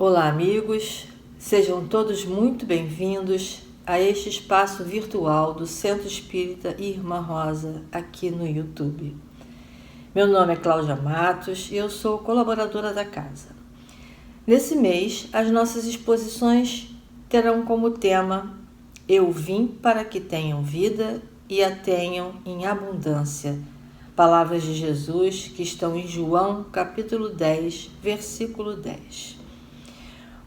Olá, amigos, sejam todos muito bem-vindos a este espaço virtual do Centro Espírita Irmã Rosa, aqui no YouTube. Meu nome é Cláudia Matos e eu sou colaboradora da casa. Nesse mês, as nossas exposições terão como tema Eu vim para que tenham vida e a tenham em abundância. Palavras de Jesus que estão em João, capítulo 10, versículo 10.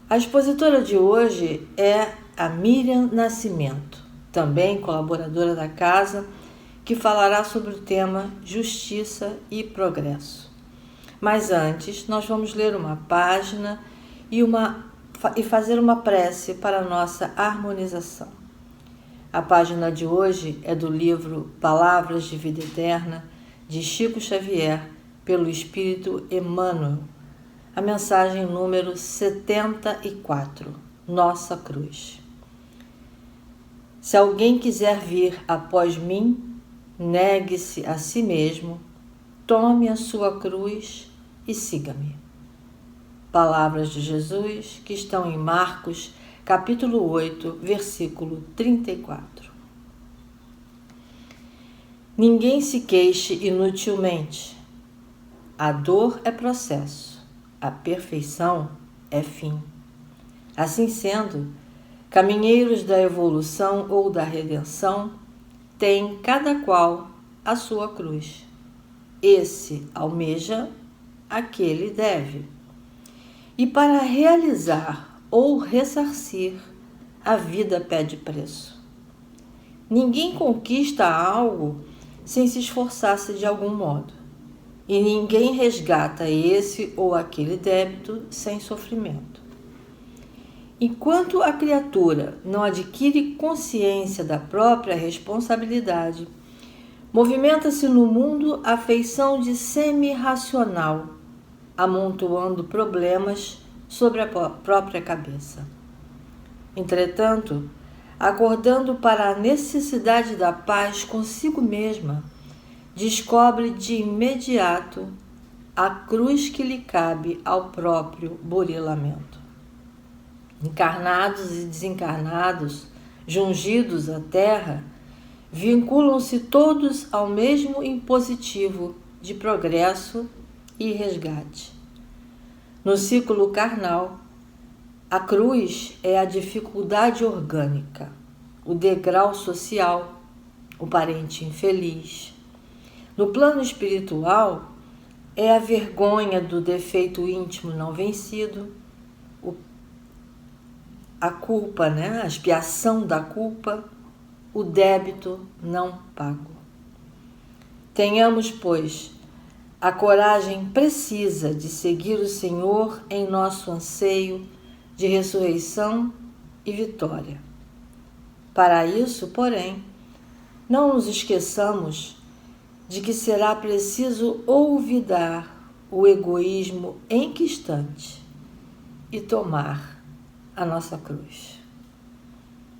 A expositora de hoje é a Miriam Nascimento, também colaboradora da casa, que falará sobre o tema Justiça e Progresso. Mas antes, nós vamos ler uma página e fazer uma prece para a nossa harmonização. A página de hoje é do livro Palavras de Vida Eterna, de Chico Xavier, pelo Espírito Emmanuel. A mensagem número 74, Nossa Cruz. Se alguém quiser vir após mim, negue-se a si mesmo, tome a sua cruz e siga-me. Palavras de Jesus que estão em Marcos, capítulo 8, versículo 34. Ninguém se queixe inutilmente. A dor é processo. A perfeição é fim. Assim sendo, caminheiros da evolução ou da redenção têm cada qual a sua cruz. Esse almeja, aquele deve. E para realizar ou ressarcir, a vida pede preço. Ninguém conquista algo sem se esforçar-se de algum modo. E ninguém resgata esse ou aquele débito sem sofrimento. Enquanto a criatura não adquire consciência da própria responsabilidade, movimenta-se no mundo a feição de semi-racional, amontoando problemas sobre a própria cabeça. Entretanto, acordando para a necessidade da paz consigo mesma, descobre de imediato a cruz que lhe cabe ao próprio burilamento. Encarnados e desencarnados, jungidos à terra, vinculam-se todos ao mesmo impositivo de progresso e resgate. No ciclo carnal, a cruz é a dificuldade orgânica, o degrau social, o parente infeliz. No plano espiritual, é a vergonha do defeito íntimo não vencido, a culpa, a expiação da culpa, o débito não pago. Tenhamos, pois, a coragem precisa de seguir o Senhor em nosso anseio de ressurreição e vitória. Para isso, porém, não nos esqueçamos de que será preciso olvidar o egoísmo enquistante e tomar a nossa cruz.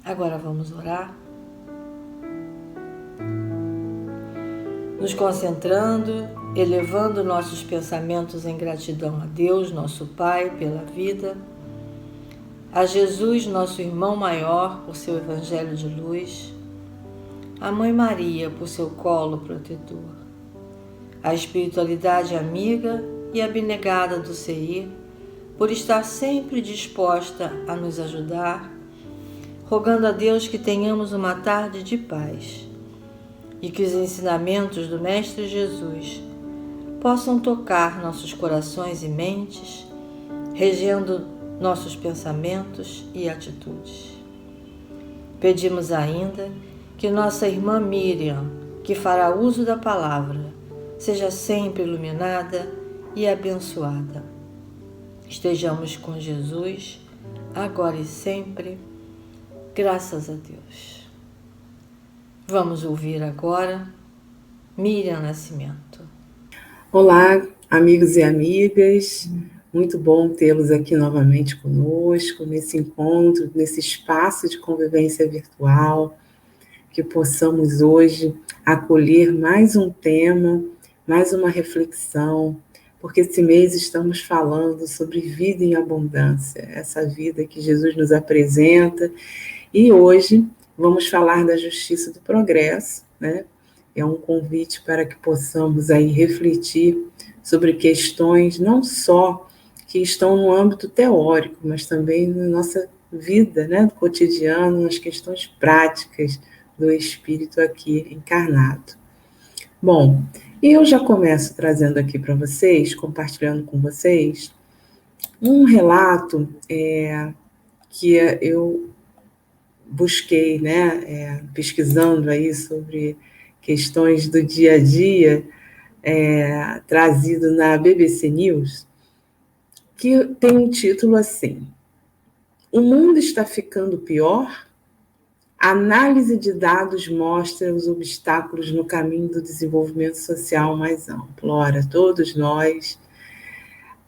Agora vamos orar. Nos concentrando, elevando nossos pensamentos em gratidão a Deus, nosso Pai, pela vida, a Jesus, nosso irmão maior, por seu evangelho de luz, a Mãe Maria por seu colo protetor, a espiritualidade amiga e abnegada do Seir por estar sempre disposta a nos ajudar, rogando a Deus que tenhamos uma tarde de paz e que os ensinamentos do Mestre Jesus possam tocar nossos corações e mentes, regendo nossos pensamentos e atitudes. Pedimos ainda que nossa irmã Miriam, que fará uso da palavra, seja sempre iluminada e abençoada. Estejamos com Jesus, agora e sempre, graças a Deus. Vamos ouvir agora Miriam Nascimento. Olá, amigos e amigas. Muito bom tê-los aqui novamente conosco, nesse encontro, nesse espaço de convivência virtual, que possamos hoje acolher mais um tema, mais uma reflexão, porque esse mês estamos falando sobre vida em abundância, essa vida que Jesus nos apresenta, e hoje vamos falar da justiça do progresso, né? É um convite para que possamos aí refletir sobre questões não só que estão no âmbito teórico, mas também na nossa vida, né, do cotidiano, nas questões práticas do espírito aqui encarnado. Bom, eu já começo trazendo aqui para vocês, compartilhando com vocês, um relato que eu busquei, né, pesquisando aí sobre questões do dia a dia, trazido na BBC News, que tem um título assim: O mundo está ficando pior? A análise de dados mostra os obstáculos no caminho do desenvolvimento social mais amplo. Ora, todos nós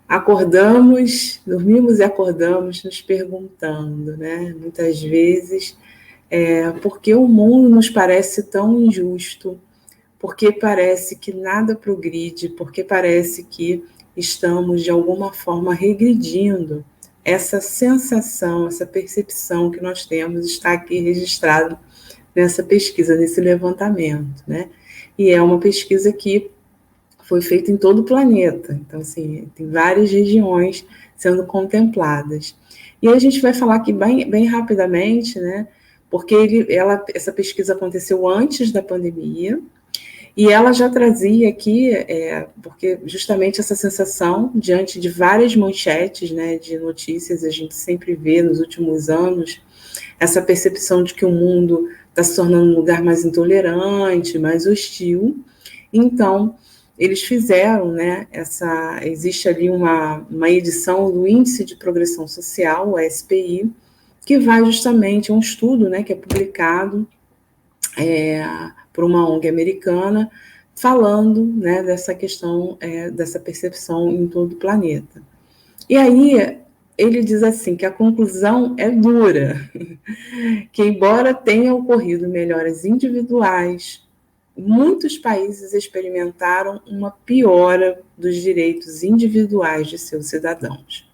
acordamos, dormimos e acordamos nos perguntando, né? Muitas vezes, por que o mundo nos parece tão injusto? Porque parece que nada progride, porque parece que estamos, de alguma forma, regredindo. Essa sensação, essa percepção que nós temos está aqui registrado nessa pesquisa, nesse levantamento, né? E é uma pesquisa que foi feita em todo o planeta, então, assim, tem várias regiões sendo contempladas. E a gente vai falar aqui bem rapidamente, né? Porque essa pesquisa aconteceu antes da pandemia, e ela já trazia aqui, porque justamente essa sensação, diante de várias manchetes, né, de notícias, a gente sempre vê nos últimos anos, essa percepção de que o mundo está se tornando um lugar mais intolerante, mais hostil. Então, eles fizeram, né, existe ali uma edição do Índice de Progressão Social, o SPI, que vai justamente, um estudo, né, que é publicado por uma ONG americana, falando, né, dessa questão, dessa percepção em todo o planeta. E aí ele diz assim, que a conclusão é dura, que embora tenham ocorrido melhoras individuais, muitos países experimentaram uma piora dos direitos individuais de seus cidadãos.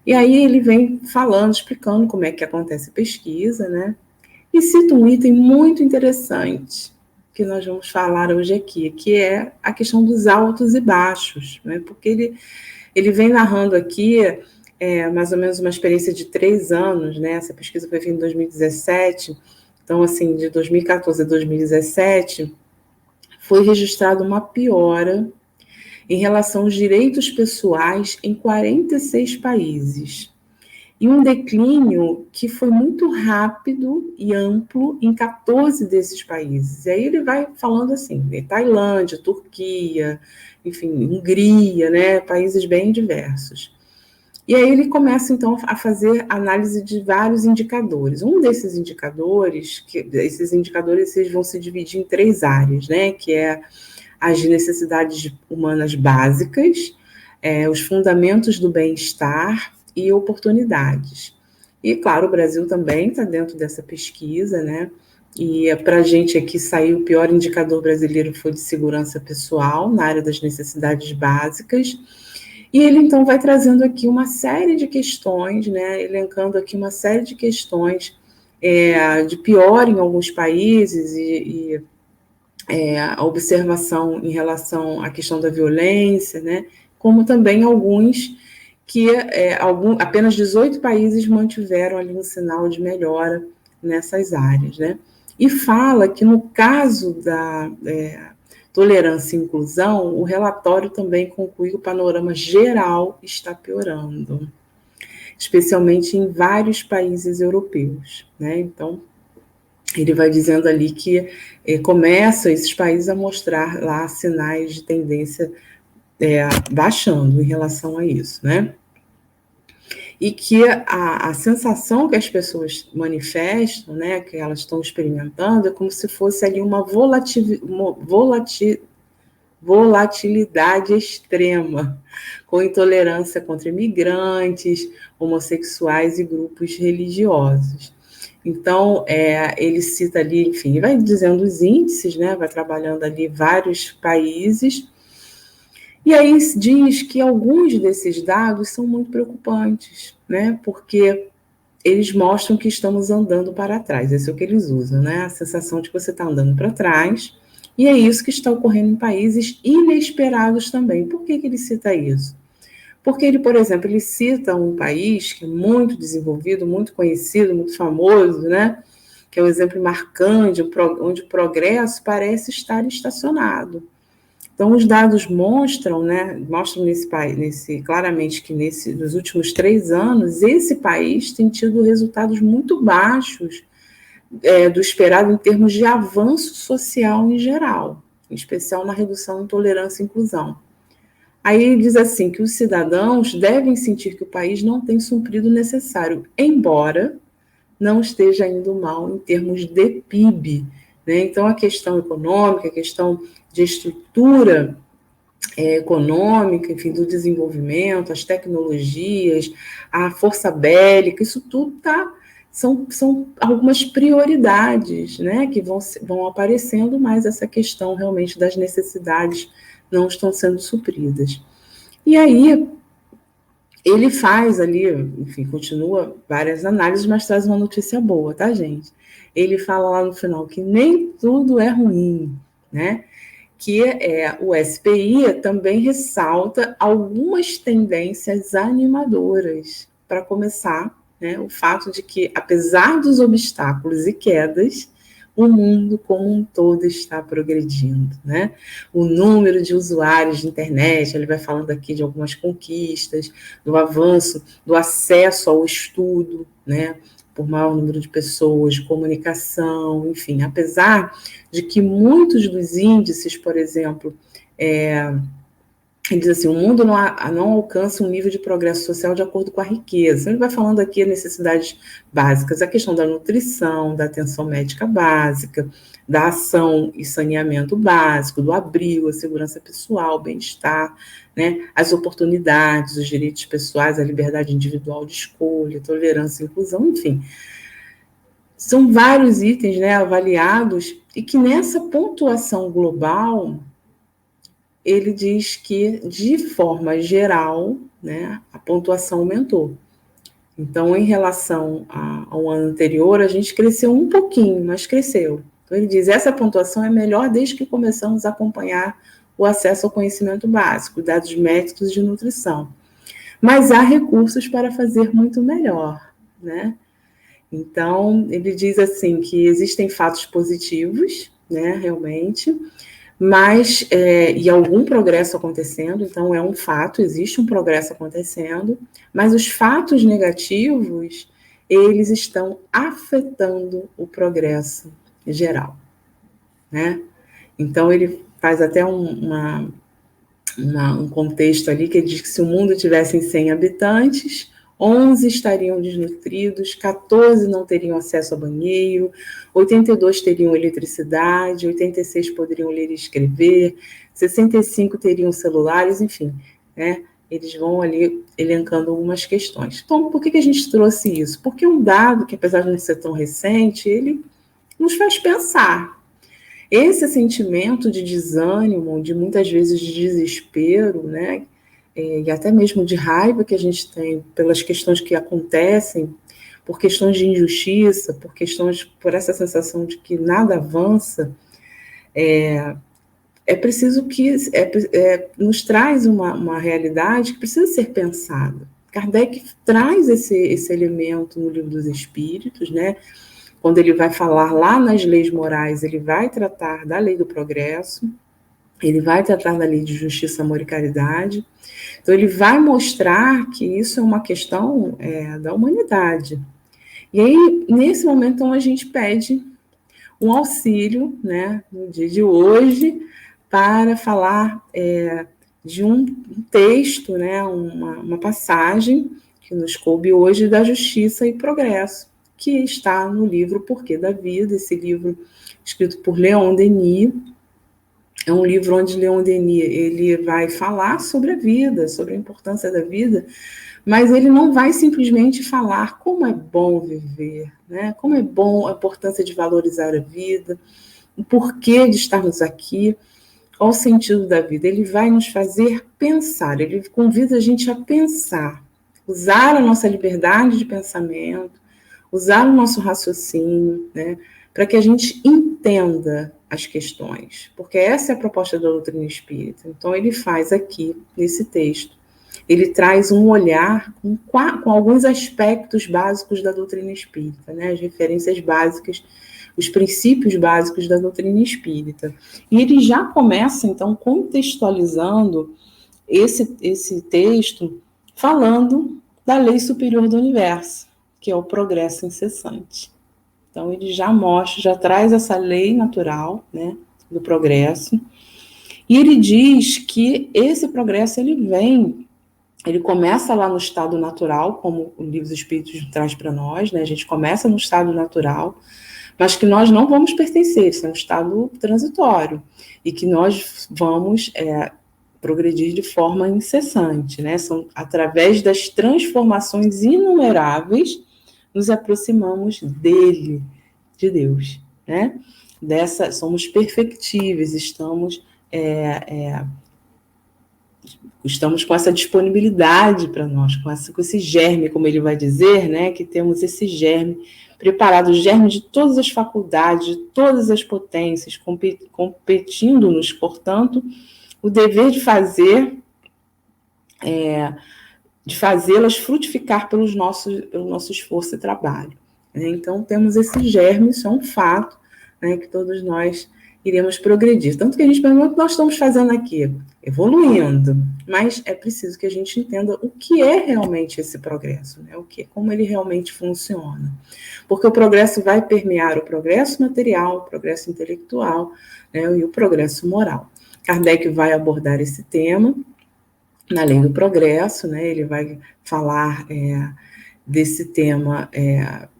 E aí ele vem falando, explicando como é que acontece a pesquisa, né? E cita um item muito interessante que nós vamos falar hoje aqui, que é a questão dos altos e baixos, né? Porque ele vem narrando aqui mais ou menos uma experiência de 3 anos, né? Essa pesquisa foi feita em 2017, então, assim, de 2014 a 2017, foi registrada uma piora em relação aos direitos pessoais em 46 países. E um declínio que foi muito rápido e amplo em 14 desses países. E aí ele vai falando assim, Tailândia, Turquia, enfim, Hungria, né, países bem diversos. E aí ele começa, então, a fazer análise de vários indicadores. Um desses indicadores, esses vão se dividir em 3 áreas, né, que é as necessidades humanas básicas, os fundamentos do bem-estar e oportunidades. E, claro, o Brasil também está dentro dessa pesquisa, né? E para a gente aqui sair, o pior indicador brasileiro foi de segurança pessoal, na área das necessidades básicas. E ele, então, vai trazendo aqui uma série de questões, né? Elencando aqui uma série de questões de pior em alguns países e a observação em relação à questão da violência, né? Como também alguns que apenas 18 países mantiveram ali um sinal de melhora nessas áreas, né? E fala que no caso da tolerância e inclusão, o relatório também conclui que o panorama geral está piorando, especialmente em vários países europeus, né? Então, ele vai dizendo ali que começam esses países a mostrar lá sinais de tendência baixando em relação a isso, né? E que a sensação que as pessoas manifestam, né, que elas estão experimentando, é como se fosse ali uma volatilidade extrema, com intolerância contra imigrantes, homossexuais e grupos religiosos. Então, ele cita ali, enfim, vai dizendo os índices, né, vai trabalhando ali vários países, E aí diz que alguns desses dados são muito preocupantes, né? Porque eles mostram que estamos andando para trás. Esse é o que eles usam, né? A sensação de que você está andando para trás. E é isso que está ocorrendo em países inesperados também. Por que ele cita isso? Porque ele, por exemplo, ele cita um país que é muito desenvolvido, muito conhecido, muito famoso, né? Que é um exemplo marcante, onde o progresso parece estar estacionado. Então, os dados mostram, né, mostram claramente que nos últimos 3 anos, esse país tem tido resultados muito baixos do esperado em termos de avanço social em geral, em especial na redução de intolerância e inclusão. Aí ele diz assim que os cidadãos devem sentir que o país não tem suprido o necessário, embora não esteja indo mal em termos de PIB, né? Então, a questão econômica, a questão de estrutura econômica, enfim, do desenvolvimento, as tecnologias, a força bélica, isso tudo são algumas prioridades, né, que vão aparecendo, mas essa questão realmente das necessidades não estão sendo supridas. E aí ele faz ali, enfim, continua várias análises, mas traz uma notícia boa, tá, gente? Ele fala lá no final que nem tudo é ruim, né? Que o SPI também ressalta algumas tendências animadoras. Para começar, né, o fato de que, apesar dos obstáculos e quedas, o mundo como um todo está progredindo, né? O número de usuários de internet, ele vai falando aqui de algumas conquistas, do avanço, do acesso ao estudo, né? Por maior número de pessoas, de comunicação, enfim, apesar de que muitos dos índices, por exemplo, ele diz assim, o mundo não alcança um nível de progresso social de acordo com a riqueza. Ele vai falando aqui necessidades básicas, a questão da nutrição, da atenção médica básica, da ação e saneamento básico, do abrigo, a segurança pessoal, bem-estar, né, as oportunidades, os direitos pessoais, a liberdade individual de escolha, tolerância e inclusão, enfim. São vários itens, né, avaliados e que nessa pontuação global ele diz que, de forma geral, né, a pontuação aumentou. Então, em relação ao ano anterior, a gente cresceu um pouquinho, mas cresceu. Então, ele diz, essa pontuação é melhor desde que começamos a acompanhar o acesso ao conhecimento básico, dados médicos de nutrição. Mas há recursos para fazer muito melhor, né? Então, ele diz assim que existem fatos positivos, né, realmente, mas, e algum progresso acontecendo, então é um fato, existe um progresso acontecendo, mas os fatos negativos, eles estão afetando o progresso geral, né? Então, ele faz até um contexto ali que diz que se o mundo tivesse 100 habitantes, 11 estariam desnutridos, 14 não teriam acesso a banheiro, 82 teriam eletricidade, 86 poderiam ler e escrever, 65 teriam celulares, enfim, né? Eles vão ali elencando algumas questões. Então, por que a gente trouxe isso? Porque um dado que, apesar de não ser tão recente, ele nos faz pensar. Esse sentimento de desânimo, de muitas vezes de desespero, né? E até mesmo de raiva que a gente tem pelas questões que acontecem, por questões de injustiça, por essa sensação de que nada avança, é preciso que nos traz uma realidade que precisa ser pensada. Kardec traz esse elemento no Livro dos Espíritos, né? Quando ele vai falar lá nas leis morais, ele vai tratar da lei do progresso, ele vai tratar da lei de justiça, amor e caridade. Então, ele vai mostrar que isso é uma questão da humanidade. E aí, nesse momento, então, a gente pede um auxílio, né, no dia de hoje, para falar de um texto, né, uma passagem que nos coube hoje da Justiça e Progresso, que está no livro Porquê da Vida, esse livro escrito por Leon Denis. É um livro onde Leon Denis ele vai falar sobre a vida, sobre a importância da vida, mas ele não vai simplesmente falar como é bom viver, né? Como é bom a importância de valorizar a vida, o porquê de estarmos aqui. Qual o sentido da vida? Ele vai nos fazer pensar, ele convida a gente a pensar, usar a nossa liberdade de pensamento, usar o nosso raciocínio, né, para que a gente entenda as questões, porque essa é a proposta da doutrina espírita. Então, ele faz aqui, nesse texto, ele traz um olhar com alguns aspectos básicos da doutrina espírita, né, as referências básicas, os princípios básicos da doutrina espírita. E ele já começa, então, contextualizando esse texto, falando da lei superior do universo, que é o progresso incessante. Então, ele já mostra, já traz essa lei natural, né, do progresso, e ele diz que esse progresso, ele começa lá no estado natural, como o Livro dos Espíritos traz para nós, né, a gente começa no estado natural, mas que nós não vamos pertencer, isso é um estado transitório, e que nós vamos progredir de forma incessante, né, são através das transformações inumeráveis, nos aproximamos dele, de Deus, né? Somos perfectíveis, estamos com essa disponibilidade para nós, com esse germe, como ele vai dizer, né? Que temos esse germe preparado, o germe de todas as faculdades, de todas as potências, competindo-nos, portanto, o dever de fazê-las frutificar pelo nosso esforço e trabalho. Né? Então, temos esse germe, isso é um fato, né, que todos nós iremos progredir. Tanto que a gente pergunta o que nós estamos fazendo aqui, evoluindo, mas é preciso que a gente entenda o que é realmente esse progresso, né? Como ele realmente funciona. Porque o progresso vai permear o progresso material, o progresso intelectual, né, e o progresso moral. Kardec vai abordar esse tema na Lei do Progresso, né? Ele vai falar desse tema,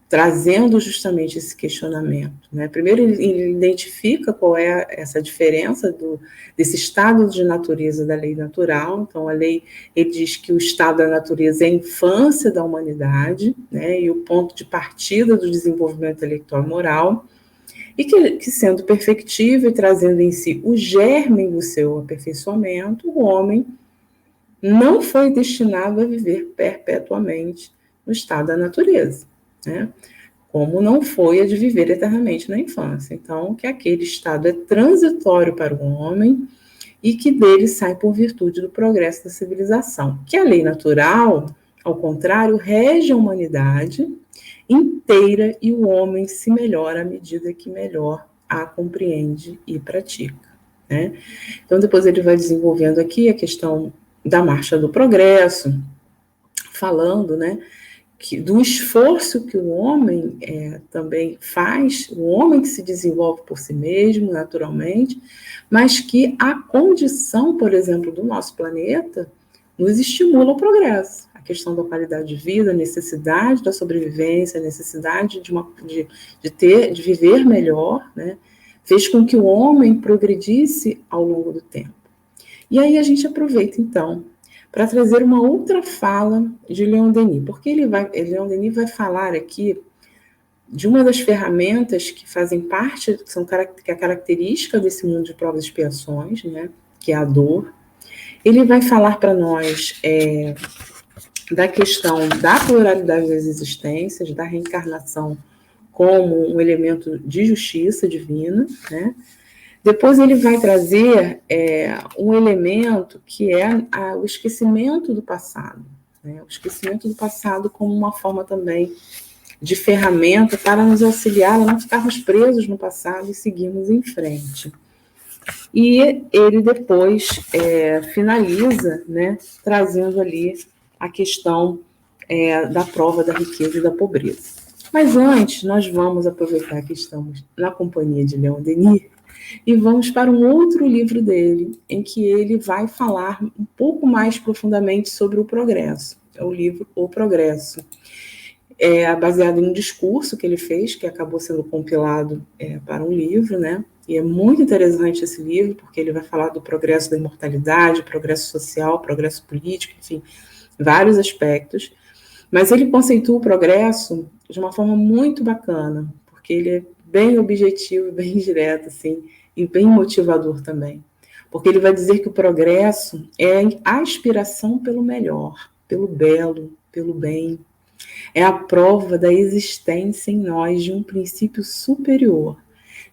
trazendo justamente esse questionamento. Né? Primeiro, ele identifica qual é essa diferença desse estado de natureza da lei natural. Então, a lei, ele diz que o estado da natureza é a infância da humanidade, né? E o ponto de partida do desenvolvimento intelectual e moral, e que sendo perfectível e trazendo em si o germe do seu aperfeiçoamento, o homem não foi destinado a viver perpetuamente no estado da natureza, né? Como não foi a de viver eternamente na infância. Então, que aquele estado é transitório para o homem e que dele sai por virtude do progresso da civilização. Que a lei natural, ao contrário, rege a humanidade inteira e o homem se melhora à medida que melhor a compreende e pratica. Né? Então, depois ele vai desenvolvendo aqui a questão da marcha do progresso, falando, né, do esforço que o homem também faz, o homem que se desenvolve por si mesmo, naturalmente, mas que a condição, por exemplo, do nosso planeta nos estimula ao progresso. A questão da qualidade de vida, a necessidade da sobrevivência, a necessidade de viver melhor, né, fez com que o homem progredisse ao longo do tempo. E aí a gente aproveita, então, para trazer uma outra fala de Leon Denis, porque Leon Denis vai falar aqui de uma das ferramentas que fazem parte, que é a característica desse mundo de provas e expiações, né, que é a dor. Ele vai falar para nós da questão da pluralidade das existências, da reencarnação como um elemento de justiça divina, né? Depois ele vai trazer um elemento que é o esquecimento do passado, né? O esquecimento do passado como uma forma também de ferramenta para nos auxiliar a não ficarmos presos no passado e seguirmos em frente. E ele depois finaliza, né, trazendo ali a questão da prova da riqueza e da pobreza. Mas antes, nós vamos aproveitar que estamos na companhia de Leon Denis e vamos para um outro livro dele, em que ele vai falar um pouco mais profundamente sobre o progresso. É o livro O Progresso. É baseado em um discurso que ele fez, que acabou sendo compilado para um livro, né? E é muito interessante esse livro, porque ele vai falar do progresso da imortalidade, progresso social, progresso político, enfim, vários aspectos. Mas ele conceitua o progresso de uma forma muito bacana, porque ele é bem objetivo, bem direto, assim, e bem motivador também. porque ele vai dizer que o progresso é a aspiração pelo melhor, pelo belo, pelo bem. É a prova da existência em nós de um princípio superior,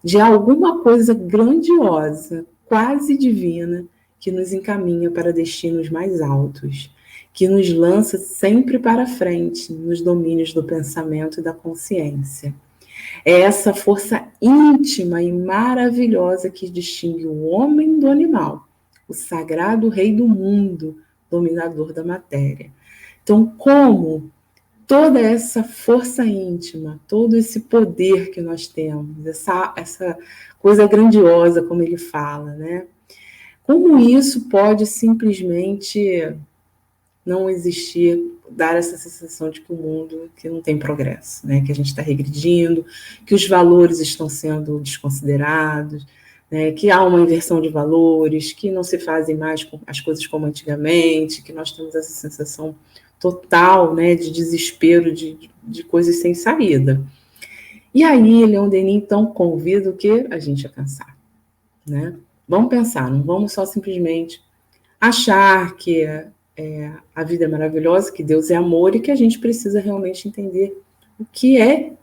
de alguma coisa grandiosa, quase divina, que nos encaminha para destinos mais altos, que nos lança sempre para frente nos domínios do pensamento e da consciência. É essa força íntima e maravilhosa que distingue o homem do animal, o sagrado rei do mundo, dominador da matéria. Então, como toda essa força íntima, todo esse poder que nós temos, essa coisa grandiosa, como ele fala, né? Como isso pode simplesmente não existir, dar essa sensação de que o mundo que não tem progresso, né? Que a gente está regredindo, que os valores estão sendo desconsiderados, né? Que há uma inversão de valores, que não se fazem mais as coisas como antigamente, que nós temos essa sensação total, né, de desespero, de coisas sem saída. E aí, Leon Denis, então, convida o que? A gente a pensar, né? Vamos pensar, não vamos só simplesmente achar que a vida é maravilhosa, que Deus é amor e que a gente precisa realmente entender o que é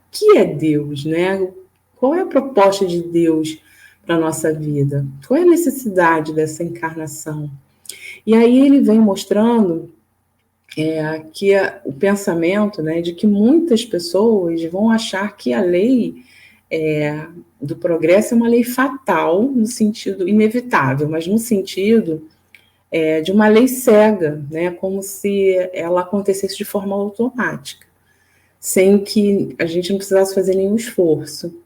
Deus, né? Qual é a proposta de Deus para a nossa vida? Qual é a necessidade dessa encarnação? E aí ele vem mostrando que o pensamento, né, de que muitas pessoas vão achar que a lei do progresso é uma lei fatal, no sentido inevitável, mas no sentido de uma lei cega, né, como se ela acontecesse de forma automática, sem que a gente não precisasse fazer nenhum esforço.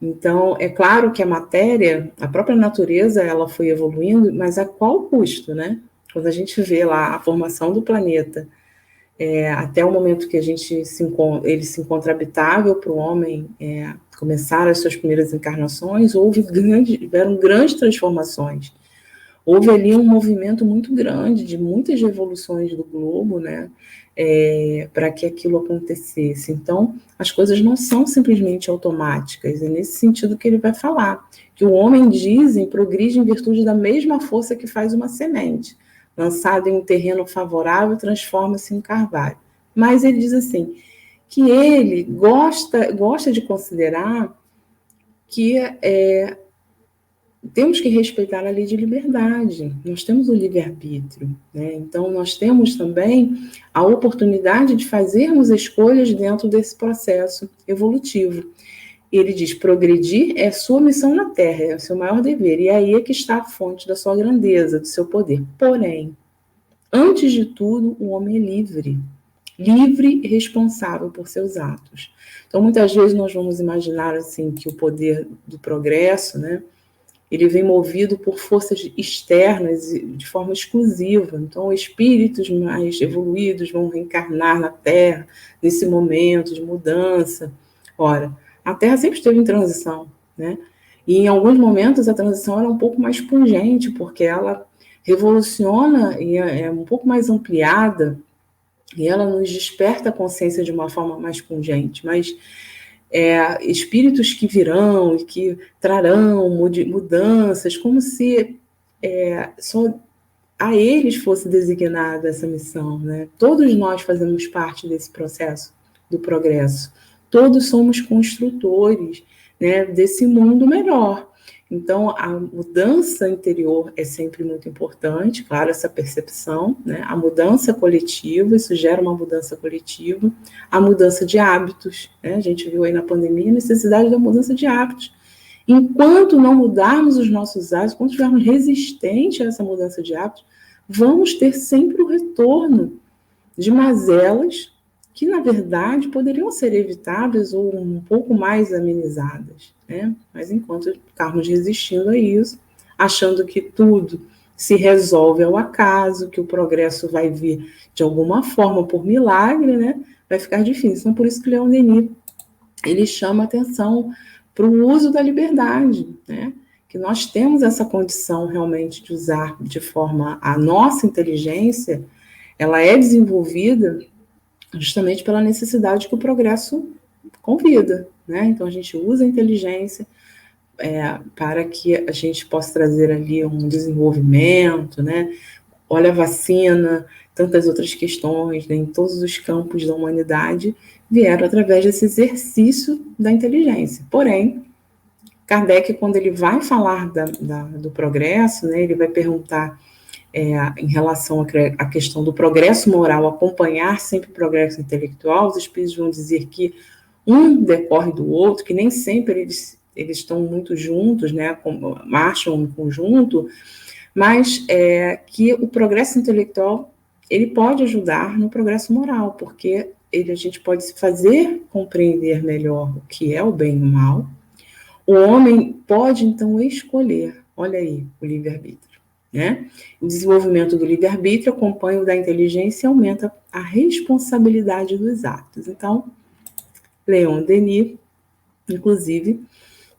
Então, é claro que a matéria, a própria natureza, ela foi evoluindo, mas a qual custo, né? Quando a gente vê lá a formação do planeta, até o momento que ele se encontra habitável para o homem começar as suas primeiras encarnações, tiveram grandes transformações. Houve ali um movimento muito grande de muitas revoluções do globo, né, para que aquilo acontecesse. Então, as coisas não são simplesmente automáticas, é nesse sentido que ele vai falar, que o homem, dizem, progride em virtude da mesma força que faz uma semente, lançada em um terreno favorável, transforma-se em um carvalho. Mas ele diz assim, que ele gosta de considerar que temos que respeitar a lei de liberdade, nós temos o livre-arbítrio, né? Então nós temos também a oportunidade de fazermos escolhas dentro desse processo evolutivo. Ele diz, progredir é sua missão na Terra, é o seu maior dever, e aí é que está a fonte da sua grandeza, do seu poder. Porém, antes de tudo, o homem é livre e responsável por seus atos. Então muitas vezes nós vamos imaginar assim que o poder do progresso, né, ele vem movido por forças externas de forma exclusiva. Então, espíritos mais evoluídos vão reencarnar na Terra nesse momento de mudança. Ora, a Terra sempre esteve em transição, né? E em alguns momentos a transição era um pouco mais pungente, porque ela revoluciona e é um pouco mais ampliada, e ela nos desperta a consciência de uma forma mais pungente, mas espíritos que virão e que trarão mudanças, como se só a eles fosse designada essa missão, né? Todos nós fazemos parte desse processo do progresso. Todos somos construtores, né, desse mundo melhor. Então, a mudança interior é sempre muito importante, claro, essa percepção, né? A mudança coletiva, isso gera uma mudança coletiva, a mudança de hábitos, né? A gente viu aí na pandemia a necessidade da mudança de hábitos. Enquanto não mudarmos os nossos hábitos, quando estivermos resistentes a essa mudança de hábitos, vamos ter sempre o retorno de mazelas que, na verdade, poderiam ser evitáveis ou um pouco mais amenizadas, né? Mas enquanto ficarmos resistindo a isso, achando que tudo se resolve ao acaso, que o progresso vai vir de alguma forma por milagre, né? Vai ficar difícil. Então, por isso que Leon Denis, ele chama atenção para o uso da liberdade, né? Que nós temos essa condição realmente de usar de forma a nossa inteligência, ela é desenvolvida justamente pela necessidade que o progresso convida, né? Então a gente usa a inteligência para que a gente possa trazer ali um desenvolvimento, né? Olha a vacina, tantas outras questões, né, em todos os campos da humanidade vieram através desse exercício da inteligência. Porém, Kardec, quando ele vai falar do progresso, né, ele vai perguntar em relação à questão do progresso moral, acompanhar sempre o progresso intelectual, os espíritos vão dizer que um decorre do outro, que nem sempre eles estão muito juntos, né, marcham em conjunto, mas que o progresso intelectual ele pode ajudar no progresso moral, porque a gente pode se fazer compreender melhor o que é o bem e o mal. O homem pode, então, escolher, olha aí, o livre-arbítrio, né? O desenvolvimento do livre-arbítrio acompanha o da inteligência e aumenta a responsabilidade dos atos. Então, Leon Denis, inclusive,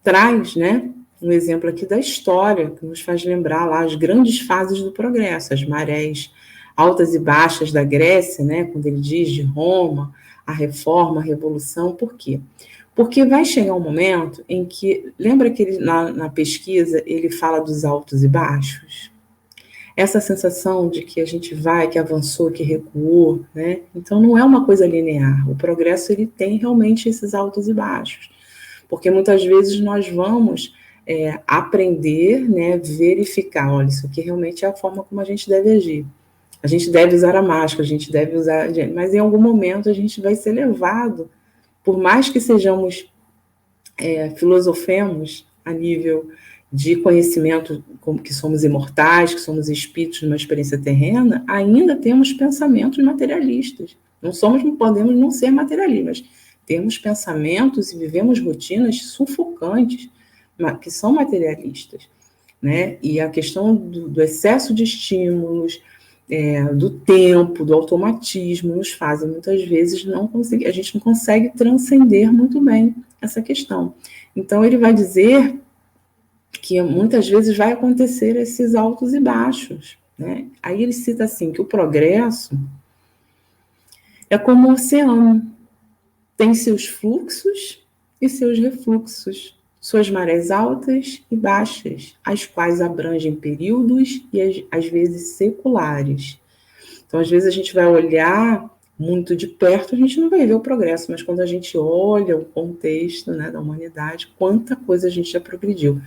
traz, né, um exemplo aqui da história, que nos faz lembrar lá as grandes fases do progresso, as marés altas e baixas da Grécia, né, quando ele diz de Roma, a reforma, a revolução. Por quê? Porque vai chegar um momento em que, lembra que ele, na pesquisa ele fala dos altos e baixos? Essa sensação de que a gente vai, que avançou, que recuou, né? Então não é uma coisa linear. O progresso ele tem realmente esses altos e baixos, porque muitas vezes nós vamos aprender, né, verificar, olha, isso aqui realmente é a forma como a gente deve agir. A gente deve usar a máscara, a gente deve usar, mas em algum momento a gente vai ser levado, por mais que sejamos, filosofemos a nível de conhecimento, como que somos imortais, que somos espíritos numa experiência terrena, ainda temos pensamentos materialistas. Não podemos não ser materialistas, mas temos pensamentos e vivemos rotinas sufocantes, que são materialistas, né? E a questão do excesso de estímulos, do tempo, do automatismo, nos fazem muitas vezes a gente não consegue transcender muito bem essa questão. Então ele vai dizer que muitas vezes vai acontecer esses altos e baixos, né? Aí ele cita assim, que o progresso é como o oceano, tem seus fluxos e seus refluxos, suas marés altas e baixas, as quais abrangem períodos e às vezes seculares. Então, às vezes a gente vai olhar muito de perto, a gente não vai ver o progresso, mas quando a gente olha o contexto, né, da humanidade, quanta coisa a gente já progrediu,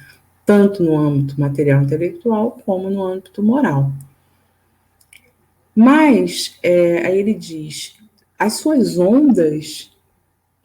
tanto no âmbito material e intelectual, como no âmbito moral. Mas, aí ele diz, as suas ondas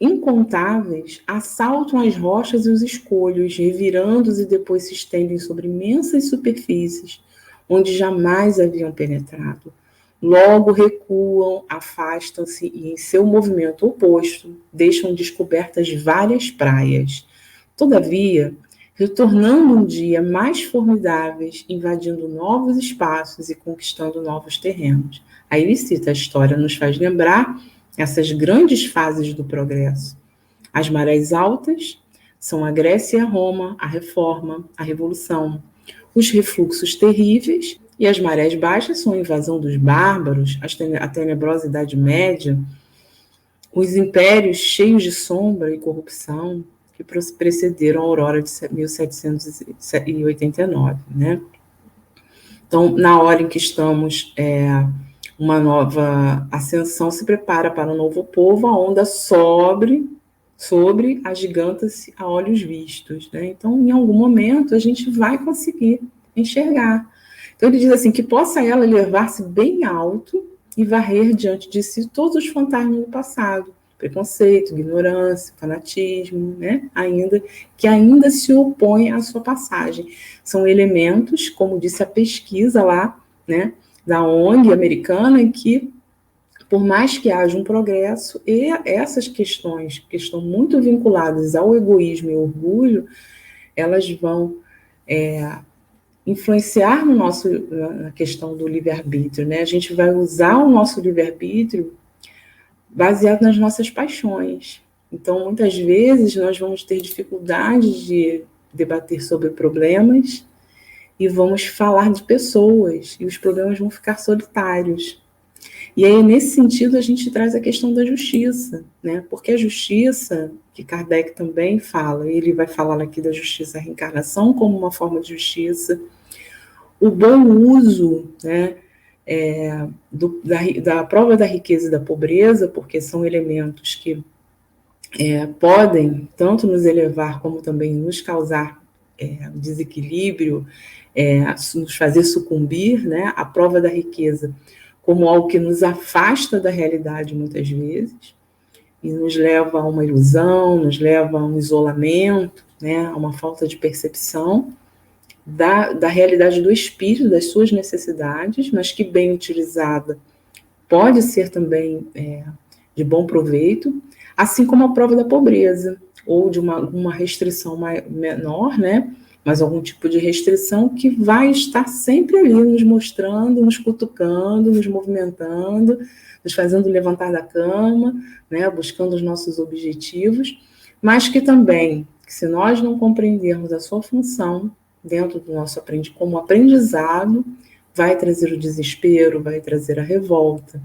incontáveis assaltam as rochas e os escolhos, revirando-os e depois se estendem sobre imensas superfícies, onde jamais haviam penetrado. Logo recuam, afastam-se e, em seu movimento oposto, deixam descobertas várias praias. Todavia, retornando um dia mais formidáveis, invadindo novos espaços e conquistando novos terrenos. Aí ele cita, a história nos faz lembrar essas grandes fases do progresso. As marés altas são a Grécia e a Roma, a Reforma, a Revolução. Os refluxos terríveis e as marés baixas são a invasão dos bárbaros, a tenebrosa Idade Média, os impérios cheios de sombra e corrupção que precederam a aurora de 1789, né? Então, na hora em que estamos, uma nova ascensão se prepara para um novo povo, a onda sobre agiganta-se a olhos vistos, né? Então, em algum momento, a gente vai conseguir enxergar. Então, ele diz assim, que possa ela levar-se bem alto e varrer diante de si todos os fantasmas do passado, preconceito, ignorância, fanatismo, né? Que ainda se opõem à sua passagem. São elementos, como disse a pesquisa lá, né, da ONG americana, em que, por mais que haja um progresso, e essas questões que estão muito vinculadas ao egoísmo e orgulho, elas vão influenciar na questão do livre-arbítrio, né? A gente vai usar o nosso livre-arbítrio baseado nas nossas paixões. Então, muitas vezes, nós vamos ter dificuldade de debater sobre problemas e vamos falar de pessoas, e os problemas vão ficar solitários. E aí, nesse sentido, a gente traz a questão da justiça, né? Porque a justiça, que Kardec também fala, ele vai falar aqui da justiça, a reencarnação como uma forma de justiça, o bom uso, né, da prova da riqueza e da pobreza, porque são elementos que podem tanto nos elevar como também nos causar desequilíbrio, nos fazer sucumbir, né? A prova da riqueza como algo que nos afasta da realidade muitas vezes e nos leva a uma ilusão, nos leva a um isolamento, né? A uma falta de percepção da realidade do espírito, das suas necessidades, mas que bem utilizada pode ser também de bom proveito, assim como a prova da pobreza, ou de uma restrição menor, né? Mas algum tipo de restrição que vai estar sempre ali nos mostrando, nos cutucando, nos movimentando, nos fazendo levantar da cama, né? Buscando os nossos objetivos, mas que também, se nós não compreendermos a sua função dentro do nosso como aprendizado, vai trazer o desespero, vai trazer a revolta,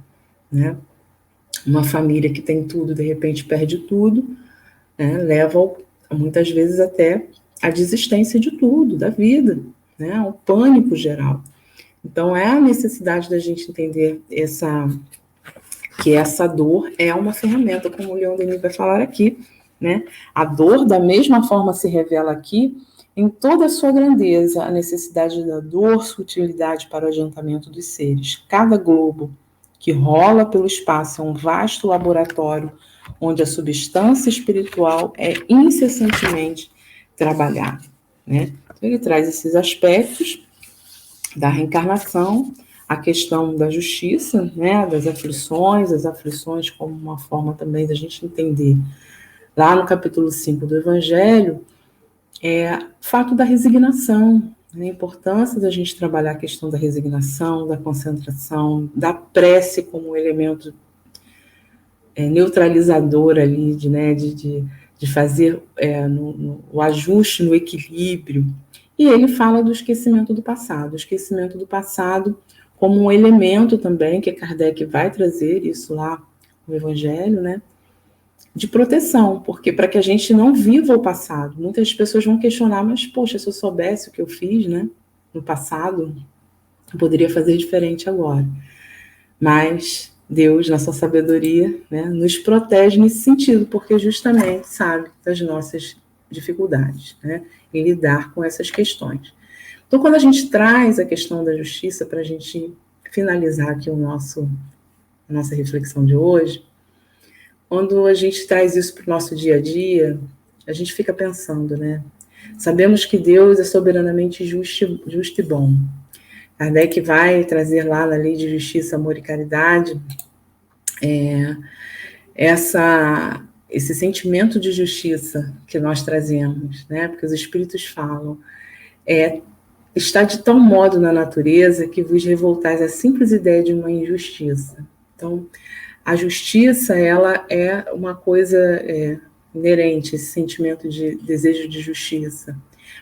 né? Uma família que tem tudo, de repente perde tudo, né? Leva muitas vezes até a desistência de tudo, da vida, né? Ao pânico geral. Então, é a necessidade da gente entender que essa dor é uma ferramenta, como o Leon Denis vai falar aqui, né? A dor, da mesma forma, se revela aqui em toda a sua grandeza, a necessidade da dor, sua utilidade para o adiantamento dos seres. Cada globo que rola pelo espaço é um vasto laboratório onde a substância espiritual é incessantemente trabalhada, né? Então, ele traz esses aspectos da reencarnação, a questão da justiça, né? Das aflições, as aflições como uma forma também da gente entender, lá no capítulo 5 do Evangelho, o fato da resignação, a importância da gente trabalhar a questão da resignação, da concentração, da prece como um elemento neutralizador ali, de fazer o ajuste no equilíbrio. E ele fala do esquecimento do passado como um elemento também, que Kardec vai trazer isso lá no Evangelho, né? De proteção, porque para que a gente não viva o passado. Muitas pessoas vão questionar, mas, poxa, se eu soubesse o que eu fiz, né, no passado, eu poderia fazer diferente agora. Mas Deus, na sua sabedoria, né, nos protege nesse sentido, porque justamente sabe das nossas dificuldades, né, em lidar com essas questões. Então, quando a gente traz a questão da justiça, para a gente finalizar aqui a nossa reflexão de hoje, quando a gente traz isso para o nosso dia a dia, a gente fica pensando, né? Sabemos que Deus é soberanamente justo e bom. Kardec vai trazer lá na Lei de Justiça, Amor e Caridade esse sentimento de justiça que nós trazemos, né? Porque os Espíritos falam, está de tal modo na natureza que vos revoltais à simples ideia de uma injustiça. Então, a justiça, ela é uma coisa inerente, esse sentimento de desejo de justiça.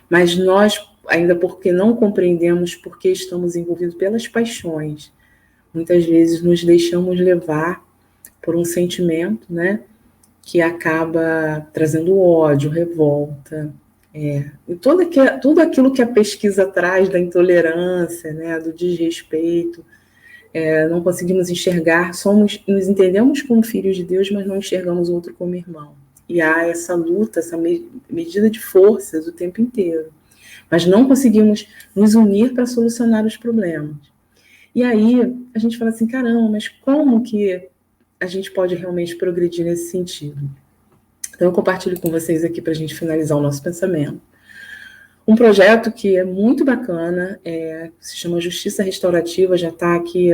Mas nós, ainda porque não compreendemos, porque estamos envolvidos pelas paixões, muitas vezes nos deixamos levar por um sentimento, né, que acaba trazendo ódio, revolta, e tudo aquilo que a pesquisa traz da intolerância, né, do desrespeito. Não conseguimos enxergar, nos entendemos como filhos de Deus, mas não enxergamos o outro como irmão. E há essa luta, essa medida de forças o tempo inteiro. Mas não conseguimos nos unir para solucionar os problemas. E aí a gente fala assim, caramba, mas como que a gente pode realmente progredir nesse sentido? Então eu compartilho com vocês aqui para a gente finalizar o nosso pensamento. Um projeto que é muito bacana, se chama Justiça Restaurativa, já está aqui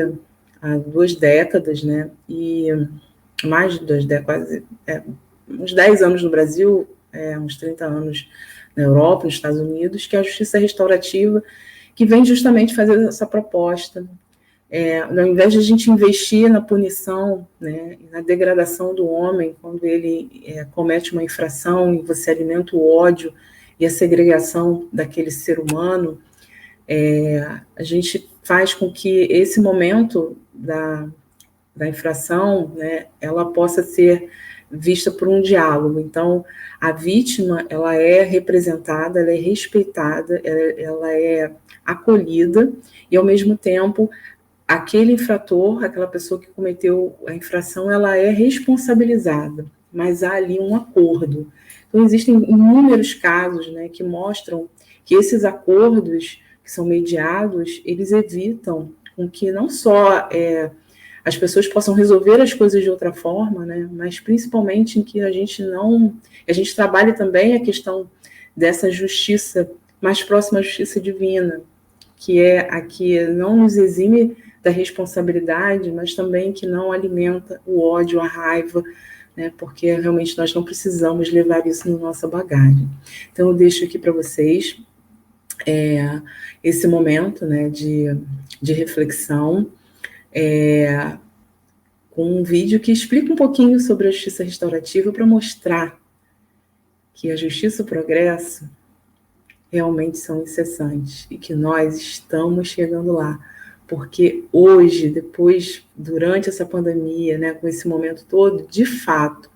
há 2 décadas, né? E mais de 2 décadas, uns 10 anos no Brasil, uns 30 anos na Europa, nos Estados Unidos, que é a Justiça Restaurativa, que vem justamente fazer essa proposta. Ao invés de a gente investir na punição, né, na degradação do homem, quando ele comete uma infração e você alimenta o ódio e a segregação daquele ser humano, a gente faz com que esse momento da infração, né, ela possa ser vista por um diálogo. Então, a vítima, ela é representada, ela é respeitada, ela é acolhida, e, ao mesmo tempo, aquele infrator, aquela pessoa que cometeu a infração, ela é responsabilizada, mas há ali um acordo. Então, existem inúmeros casos, né, que mostram que esses acordos que são mediados, eles evitam com que não só as pessoas possam resolver as coisas de outra forma, né, mas principalmente em que a gente trabalhe também a questão dessa justiça mais próxima à justiça divina, que é a que não nos exime da responsabilidade, mas também que não alimenta o ódio, a raiva, né, porque realmente nós não precisamos levar isso na nossa bagagem. Então, eu deixo aqui para vocês esse momento, né, de reflexão, com um vídeo que explica um pouquinho sobre a justiça restaurativa para mostrar que a justiça e o progresso realmente são incessantes e que nós estamos chegando lá. Porque hoje, durante essa pandemia, né, com esse momento todo, de fato,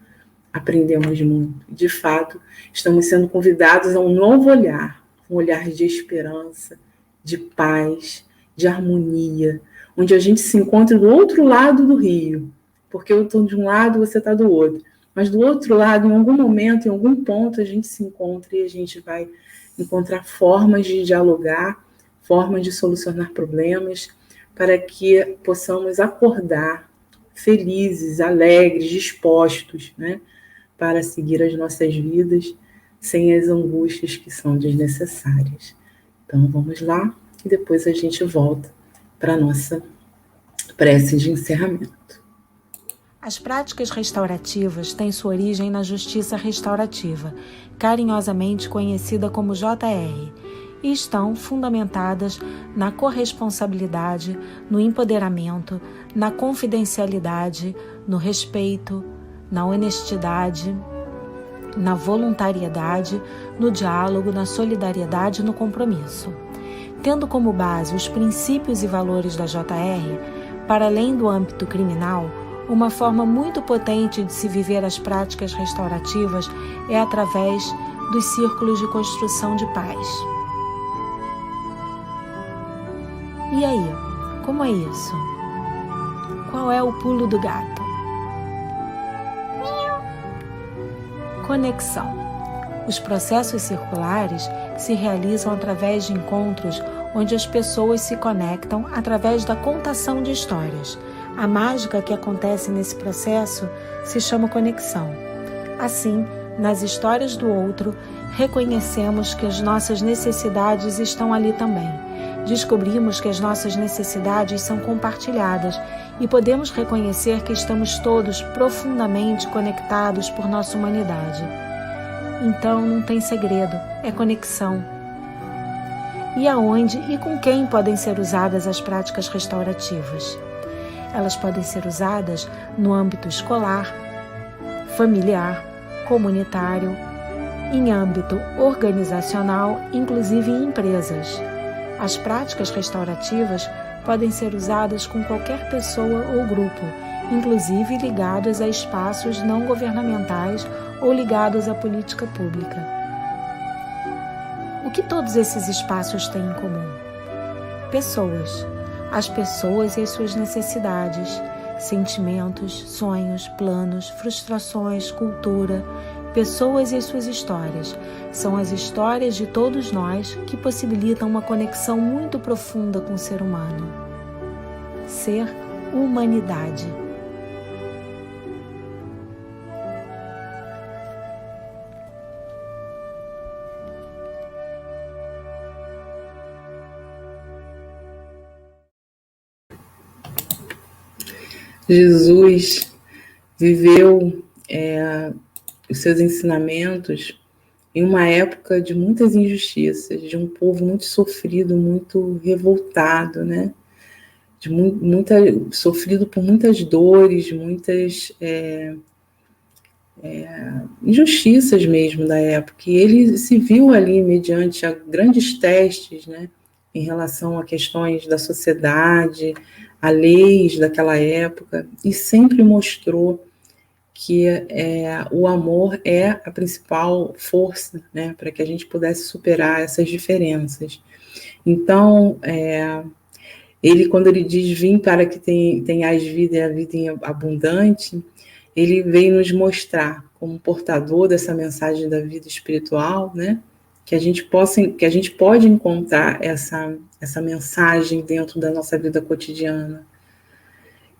aprendemos muito. De fato, estamos sendo convidados a um novo olhar, um olhar de esperança, de paz, de harmonia, onde a gente se encontra do outro lado do rio. Porque eu estou de um lado, você está do outro. Mas do outro lado, em algum momento, em algum ponto, a gente se encontra e a gente vai encontrar formas de dialogar, formas de solucionar problemas, para que possamos acordar felizes, alegres, dispostos, né, para seguir as nossas vidas sem as angústias que são desnecessárias. Então, vamos lá e depois a gente volta para a nossa prece de encerramento. As práticas restaurativas têm sua origem na justiça restaurativa, carinhosamente conhecida como JR, e estão fundamentadas na corresponsabilidade, no empoderamento, na confidencialidade, no respeito, na honestidade, na voluntariedade, no diálogo, na solidariedade e no compromisso. Tendo como base os princípios e valores da JR, para além do âmbito criminal, uma forma muito potente de se viver as práticas restaurativas é através dos círculos de construção de paz. E aí, como é isso? Qual é o pulo do gato? Conexão. Os processos circulares se realizam através de encontros onde as pessoas se conectam através da contação de histórias. A mágica que acontece nesse processo se chama conexão. Assim, nas histórias do outro, reconhecemos que as nossas necessidades estão ali também. Descobrimos que as nossas necessidades são compartilhadas e podemos reconhecer que estamos todos profundamente conectados por nossa humanidade. Então, não tem segredo, é conexão. E aonde e com quem podem ser usadas as práticas restaurativas? Elas podem ser usadas no âmbito escolar, familiar, comunitário, em âmbito organizacional, inclusive em empresas. As práticas restaurativas podem ser usadas com qualquer pessoa ou grupo, inclusive ligados a espaços não governamentais ou ligados à política pública. O que todos esses espaços têm em comum? Pessoas. As pessoas e as suas necessidades, sentimentos, sonhos, planos, frustrações, cultura, pessoas e as suas histórias. São as histórias de todos nós que possibilitam uma conexão muito profunda com o ser humano. Ser humanidade. Jesus viveu os seus ensinamentos em uma época de muitas injustiças, de um povo muito sofrido, muito revoltado, né? Sofrido por muitas dores, muitas injustiças mesmo da época. E ele se viu ali mediante a grandes testes, né? Em relação a questões da sociedade, a leis daquela época e sempre mostrou que o amor é a principal força, né, para que a gente pudesse superar essas diferenças. Então, ele, quando ele diz vim para que tenhais vida e a vida em abundante, ele veio nos mostrar, como portador dessa mensagem da vida espiritual, né, que a gente pode encontrar essa mensagem dentro da nossa vida cotidiana,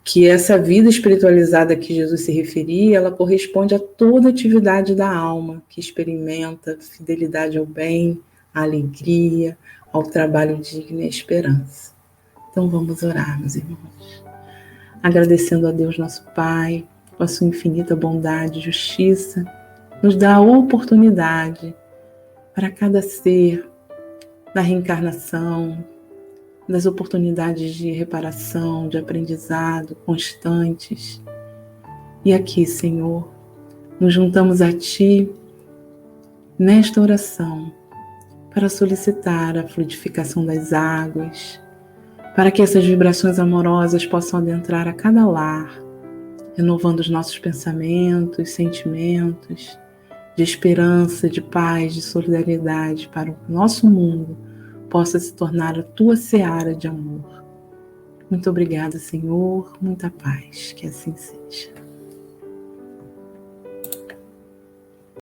que essa vida espiritualizada que Jesus se referia, ela corresponde a toda atividade da alma, que experimenta fidelidade ao bem, à alegria, ao trabalho digno e à esperança. Então vamos orar, meus irmãos, agradecendo a Deus nosso Pai, com a sua infinita bondade e justiça, nos dá a oportunidade para cada ser da reencarnação, das oportunidades de reparação, de aprendizado constantes. E aqui, Senhor, nos juntamos a Ti nesta oração para solicitar a fluidificação das águas, para que essas vibrações amorosas possam adentrar a cada lar, renovando os nossos pensamentos, sentimentos, de esperança, de paz, de solidariedade, para o nosso mundo possa se tornar a Tua seara de amor. Muito obrigada, Senhor, muita paz, que assim seja.